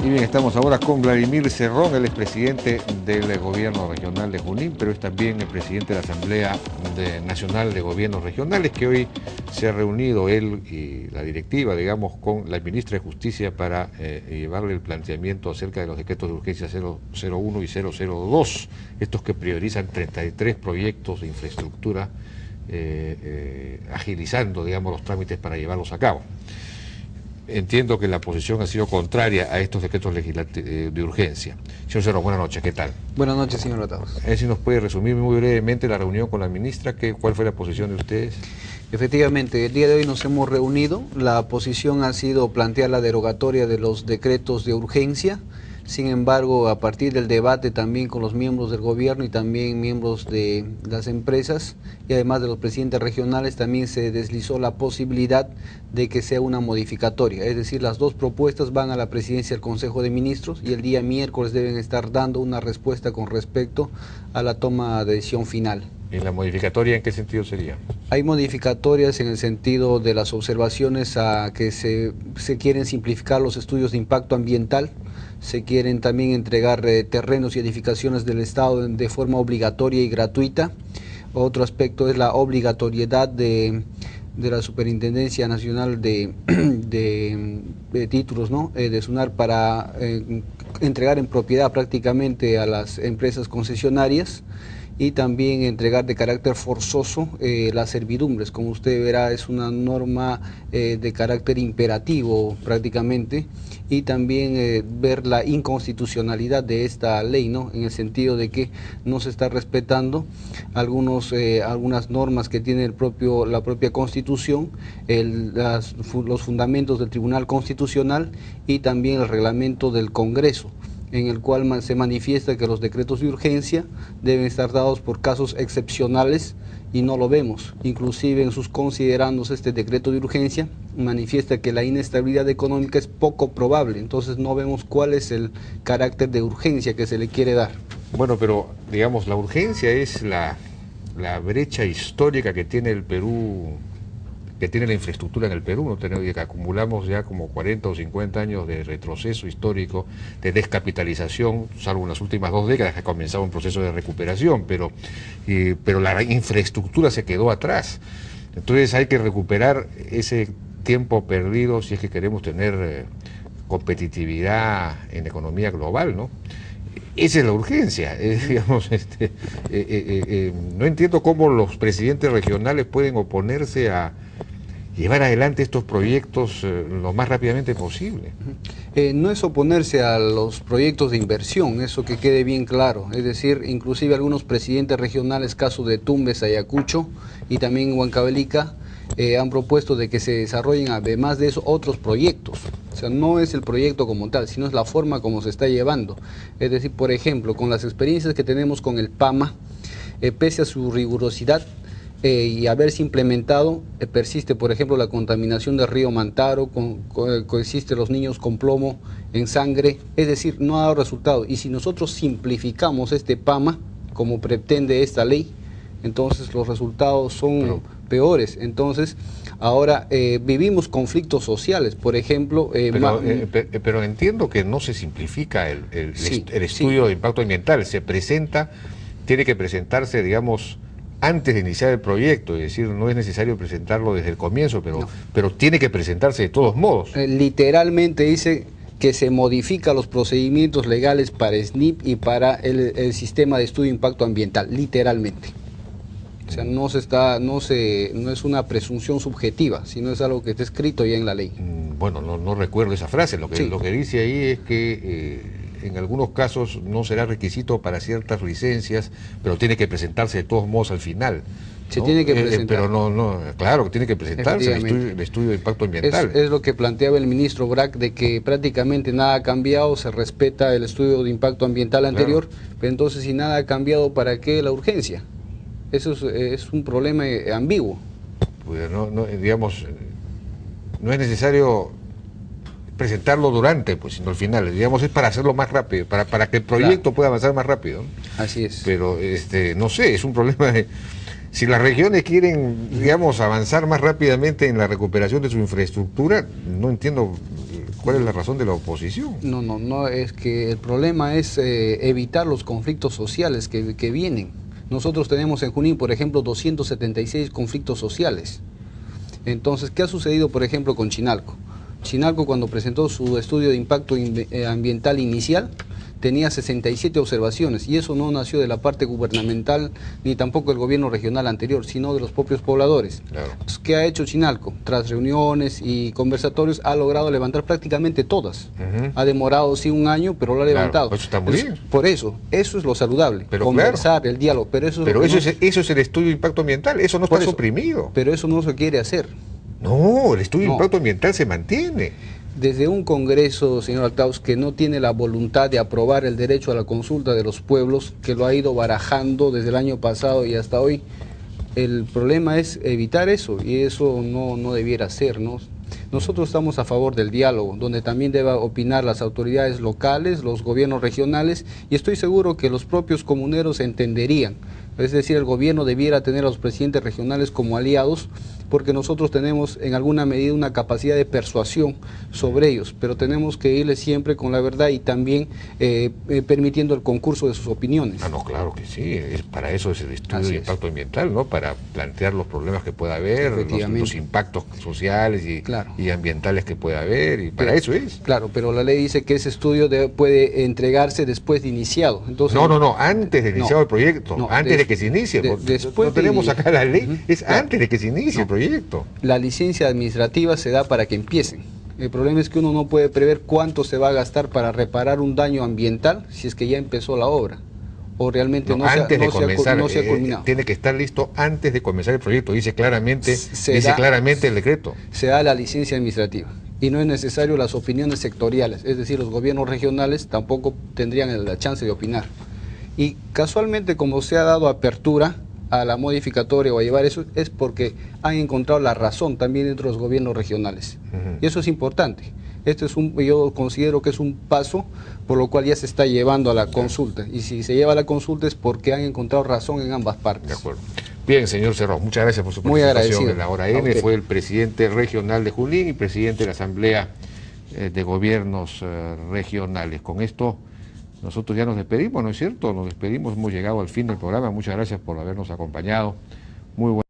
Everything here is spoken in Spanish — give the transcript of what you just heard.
Y bien, estamos ahora con Vladimir Cerrón, él es presidente del Gobierno Regional de Junín, pero es también el presidente de la Asamblea Nacional de Gobiernos Regionales, que hoy se ha reunido él y la directiva, digamos, con la ministra de Justicia para llevarle el planteamiento acerca de los decretos de urgencia 001 y 002, estos que priorizan 33 proyectos de infraestructura, agilizando, digamos, los trámites para llevarlos a cabo. Entiendo que la posición ha sido contraria a estos decretos de urgencia. Señor Cerrón, buenas noches, ¿qué tal? Buenas noches, señor Lataos. Si nos puede resumir muy brevemente la reunión con la ministra, ¿cuál fue la posición de ustedes? Efectivamente, el día de hoy nos hemos reunido. La posición ha sido plantear la derogatoria de los decretos de urgencia. Sin embargo, a partir del debate también con los miembros del gobierno y también miembros de las empresas y además de los presidentes regionales, también se deslizó la posibilidad de que sea una modificatoria. Es decir, las dos propuestas van a la presidencia del Consejo de Ministros y el día miércoles deben estar dando una respuesta con respecto a la toma de decisión final. ¿Y la modificatoria en qué sentido sería? Hay modificatorias en el sentido de las observaciones a que se quieren simplificar los estudios de impacto ambiental, se quieren también entregar terrenos y edificaciones del Estado de forma obligatoria y gratuita. Otro aspecto es la obligatoriedad de la Superintendencia Nacional de Títulos, ¿no? De SUNAR para entregar en propiedad prácticamente a las empresas concesionarias, y también entregar de carácter forzoso las servidumbres. Como usted verá, es una norma de carácter imperativo prácticamente, y también ver la inconstitucionalidad de esta ley, ¿no? En el sentido de que no se está respetando algunas normas que tiene la propia Constitución, los fundamentos del Tribunal Constitucional y también el reglamento del Congreso, en el cual se manifiesta que los decretos de urgencia deben estar dados por casos excepcionales, y no lo vemos. Inclusive en sus considerandos este decreto de urgencia manifiesta que la inestabilidad económica es poco probable, entonces no vemos cuál es el carácter de urgencia que se le quiere dar. Bueno, pero digamos, la urgencia es la brecha histórica que tiene el Perú, que tiene la infraestructura en el Perú, ¿no? Que acumulamos ya como 40 o 50 años de retroceso histórico, de descapitalización, salvo en las últimas 2 décadas que ha comenzado un proceso de recuperación, pero la infraestructura se quedó atrás. Entonces hay que recuperar ese tiempo perdido si es que queremos tener competitividad en la economía global, ¿no? Esa es la urgencia, digamos, no entiendo cómo los presidentes regionales pueden oponerse a llevar adelante estos proyectos lo más rápidamente posible. No es oponerse a los proyectos de inversión, eso que quede bien claro. Es decir, inclusive algunos presidentes regionales, caso de Tumbes, Ayacucho y también Huancavelica, han propuesto de que se desarrollen además de eso otros proyectos. O sea, no es el proyecto como tal, sino es la forma como se está llevando. Es decir, por ejemplo, con las experiencias que tenemos con el PAMA, pese a su rigurosidad, y haberse implementado, persiste, por ejemplo, la contaminación del río Mantaro, coexiste los niños con plomo en sangre, es decir, no ha dado resultado. Y si nosotros simplificamos este PAMA, como pretende esta ley, entonces los resultados son peores. Entonces, ahora vivimos conflictos sociales, por ejemplo... pero entiendo que no se simplifica el estudio de impacto ambiental, tiene que presentarse, digamos, antes de iniciar el proyecto, es decir, no es necesario presentarlo desde el comienzo, pero tiene que presentarse de todos modos. Literalmente dice que se modifica los procedimientos legales para SNIP y para el sistema de estudio de impacto ambiental, literalmente. O sea, no es una presunción subjetiva, sino es algo que está escrito ya en la ley. Bueno, no recuerdo esa frase, lo que dice ahí es que en algunos casos no será requisito para ciertas licencias, pero tiene que presentarse de todos modos al final. Se tiene que presentar. Pero claro que tiene que presentarse el estudio de impacto ambiental. Es lo que planteaba el ministro Brac, de que prácticamente nada ha cambiado, se respeta el estudio de impacto ambiental anterior, pero entonces si nada ha cambiado, ¿para qué la urgencia? Eso es un problema ambiguo. Pues digamos, no es necesario presentarlo durante, pues, sino al final, digamos, es para hacerlo más rápido, para que el proyecto pueda avanzar más rápido, ¿no? Así es. Pero, no sé, es un problema de... Si las regiones quieren, digamos, avanzar más rápidamente en la recuperación de su infraestructura, no entiendo ¿cuál es la razón de la oposición? No, es que el problema es evitar los conflictos sociales que vienen. Nosotros tenemos en Junín, por ejemplo, 276 conflictos sociales. Entonces, ¿qué ha sucedido, por ejemplo, con Chinalco? Chinalco, cuando presentó su estudio de impacto ambiental inicial, tenía 67 observaciones, y eso no nació de la parte gubernamental ni tampoco del gobierno regional anterior, sino de los propios pobladores. Claro. Entonces, ¿qué ha hecho Chinalco? Tras reuniones y conversatorios ha logrado levantar prácticamente todas. Ha demorado sí un año, pero lo ha levantado. Eso está muy bien. Por eso es lo saludable, pero conversar, claro, el diálogo. Pero eso es el estudio de impacto ambiental, eso no está suprimido. Pero eso no se quiere hacer. No, el estudio de impacto ambiental se mantiene. Desde un Congreso, señor Althaus, que no tiene la voluntad de aprobar el derecho a la consulta de los pueblos, que lo ha ido barajando desde el año pasado y hasta hoy, el problema es evitar eso, y eso no debiera ser, ¿no? Nosotros estamos a favor del diálogo, donde también deben opinar las autoridades locales, los gobiernos regionales, y estoy seguro que los propios comuneros entenderían. Es decir, el gobierno debiera tener a los presidentes regionales como aliados, porque nosotros tenemos en alguna medida una capacidad de persuasión sobre ellos, pero tenemos que irles siempre con la verdad y también permitiendo el concurso de sus opiniones. No, claro que sí, para eso es el estudio de impacto ambiental, ¿no? Para plantear los problemas que pueda haber, los impactos sociales y ambientales que pueda haber, y para eso es. Claro, pero la ley dice que ese estudio puede entregarse después de iniciado. Entonces, no, antes de iniciado el proyecto, antes de que se inicie, después no tenemos acá la ley, es antes de que se inicie el proyecto. La licencia administrativa se da para que empiecen. El problema es que uno no puede prever cuánto se va a gastar para reparar un daño ambiental si es que ya empezó la obra, o realmente no se ha culminado. Tiene que estar listo antes de comenzar el proyecto, dice claramente el decreto. Se da la licencia administrativa y no es necesario las opiniones sectoriales, es decir, los gobiernos regionales tampoco tendrían la chance de opinar. Y casualmente, como se ha dado apertura a la modificatoria o a llevar eso, es porque han encontrado la razón también dentro de los gobiernos regionales. Y eso es importante. Yo considero que es un paso por lo cual ya se está llevando a la consulta. Y si se lleva a la consulta es porque han encontrado razón en ambas partes. De acuerdo. Bien, señor Cerrón, muchas gracias por su participación en la Hora N. Fue el presidente regional de Junín y presidente de la Asamblea de Gobiernos Regionales. Con esto nosotros ya nos despedimos, ¿no es cierto? Nos despedimos, hemos llegado al fin del programa. Muchas gracias por habernos acompañado. Muy bueno.